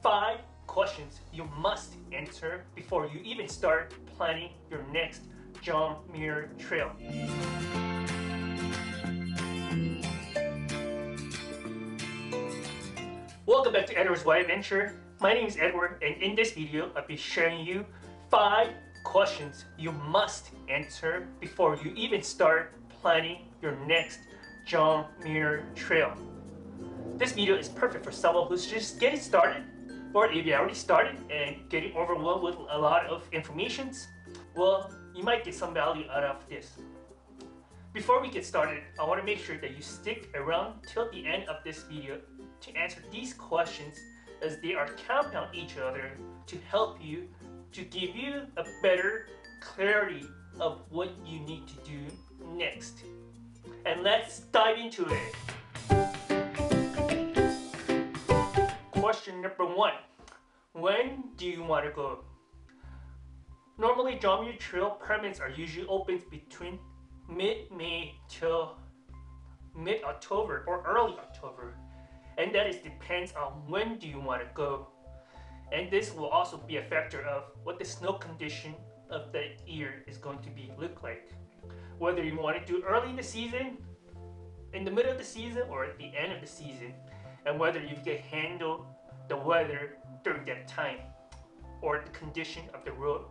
5 questions you must answer before you even start planning your next Muir Trail. Welcome back to Edward's Wild Adventure. My name is Edward, and in this video I'll be sharing you 5 questions you must answer before you even start planning your next Muir Trail. This video is perfect for someone who's just getting started, or if you already started and getting overwhelmed with a lot of information. Well, you might get some value out of this. Before we get started, I want to make sure that you stick around till the end of this video to answer these questions, as they are compound each other to help you, to give you a better clarity of what you need to do next. And let's dive into it. Question number 1. When do you want to go? Normally, Muir Trail permits are usually open between mid-May till mid-October or early October, and that depends on when do you want to go. And this will also be a factor of what the snow condition of the year is going to look like. Whether you want to do early in the season, in the middle of the season, or at the end of the season, and whether you can handle the weather during that time or the condition of the road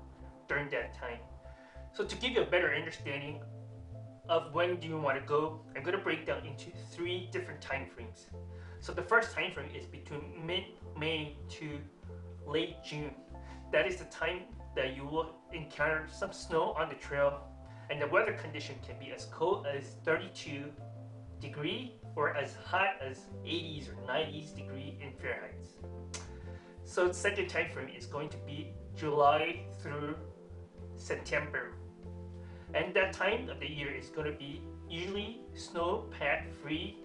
during that time. So to give you a better understanding of when do you want to go, I'm going to break down into 3 different time frames. So the first time frame is between mid-May to late June. That is the time that you will encounter some snow on the trail, and the weather condition can be as cold as 32 degrees or as hot as 80s or 90s degrees in Fahrenheit. So the second time frame is going to be July through September, and that time of the year is going to be usually snowpack free,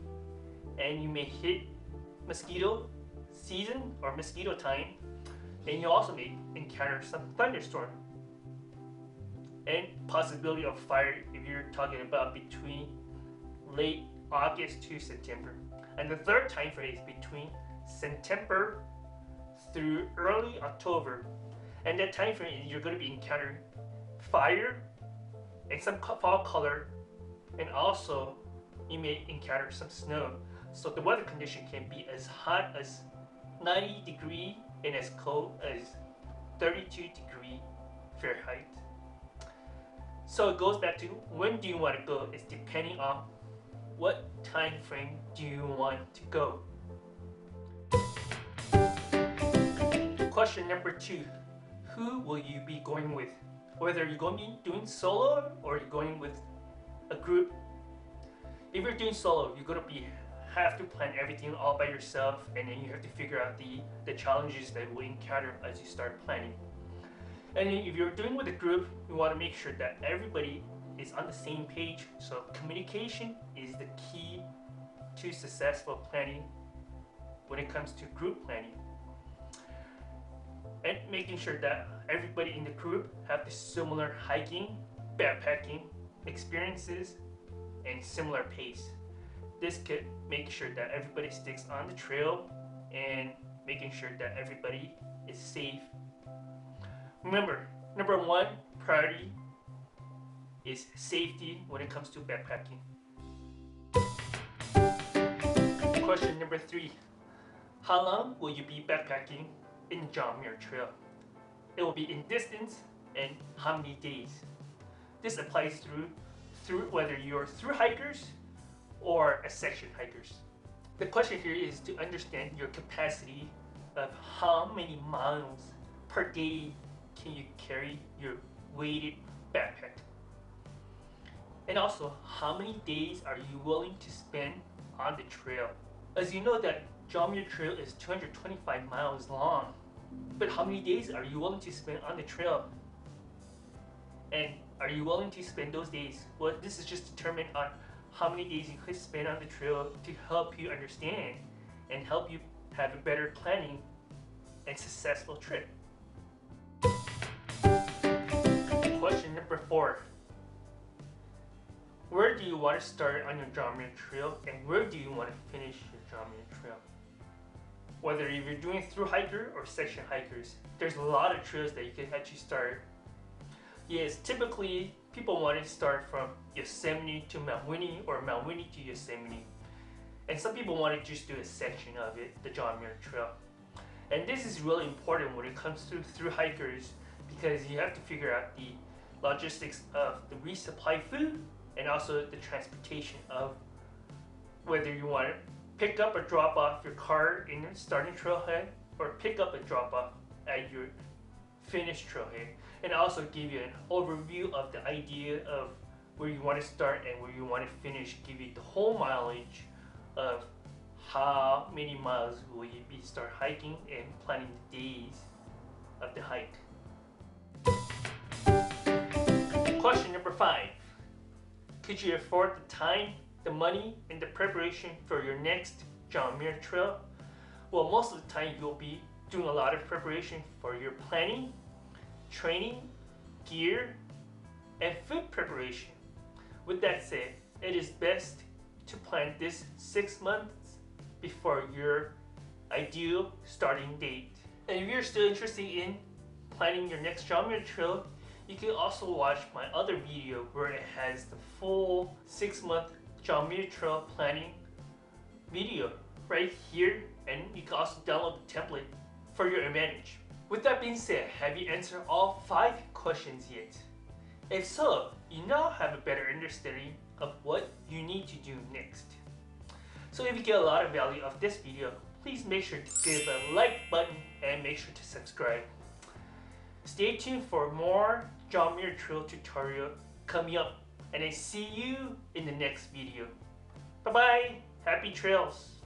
and you may hit mosquito season or mosquito time, and you also may encounter some thunderstorm and possibility of fire if you're talking about between late August to September. And the third time frame is between September through early October, and that time frame you're going to be encountering fire and some fall color, and also you may encounter some snow. So the weather condition can be as hot as 90 degrees and as cold as 32 degrees Fahrenheit. So it goes back to when do you want to go. It's depending on what time frame do you want to go. Question number 2. Who will you be going with? Whether you're going to be doing solo or you're going with a group. If you're doing solo, you're going to have to plan everything all by yourself, and then you have to figure out the challenges that you will encounter as you start planning. And then if you're doing with a group, you want to make sure that everybody is on the same page. So communication is the key to successful planning when it comes to group planning. And making sure that everybody in the group have the similar hiking, backpacking experiences and similar pace. This could make sure that everybody sticks on the trail and making sure that everybody is safe. Remember, number 1 priority is safety when it comes to backpacking. Question number 3. How long will you be backpacking in Muir Trail? It will be in distance and how many days. This applies through whether you're through hikers or a section hikers. The question here is to understand your capacity of how many miles per day can you carry your weighted backpack, and also how many days are you willing to spend on the trail. As you know that Muir Trail is 225 miles long, but how many days are you willing to spend on the trail? And are you willing to spend those days? Well, this is just determined on how many days you could spend on the trail to help you understand and help you have a better planning and successful trip. Question number 4. Where do you want to start on your Muir Trail, and where do you want to finish your Muir Trail? Whether if you're doing through hiker or section hikers, there's a lot of trails that you can actually start. Yes, typically people want to start from Yosemite to Mount Whitney or Mount Whitney to Yosemite. And some people want to just do a section of it, the John Muir Trail. And this is really important when it comes to through hikers because you have to figure out the logistics of the resupply food and also the transportation of whether you want to pick up or drop off your car in your starting trailhead or pick up and drop off at your finished trailhead, and also give you an overview of the idea of where you want to start and where you want to finish, give you the whole mileage of how many miles will you be start hiking and planning the days of the hike. Question number 5. Could you afford the time, the money, and the preparation for your next John Muir Trail? Well, most of the time you'll be doing a lot of preparation for your planning, training, gear, and food preparation. With that said, it is best to plan this 6 months before your ideal starting date. And if you're still interested in planning your next John Muir Trail, you can also watch my other video where it has the full 6-month John Muir Trail planning video right here, and you can also download the template for your advantage. With that being said, have you answered all 5 questions yet? If so, you now have a better understanding of what you need to do next. So if you get a lot of value of this video, please make sure to give a like button and make sure to subscribe. Stay tuned for more John Muir Trail tutorial coming up, and I see you in the next video. Bye bye, happy trails!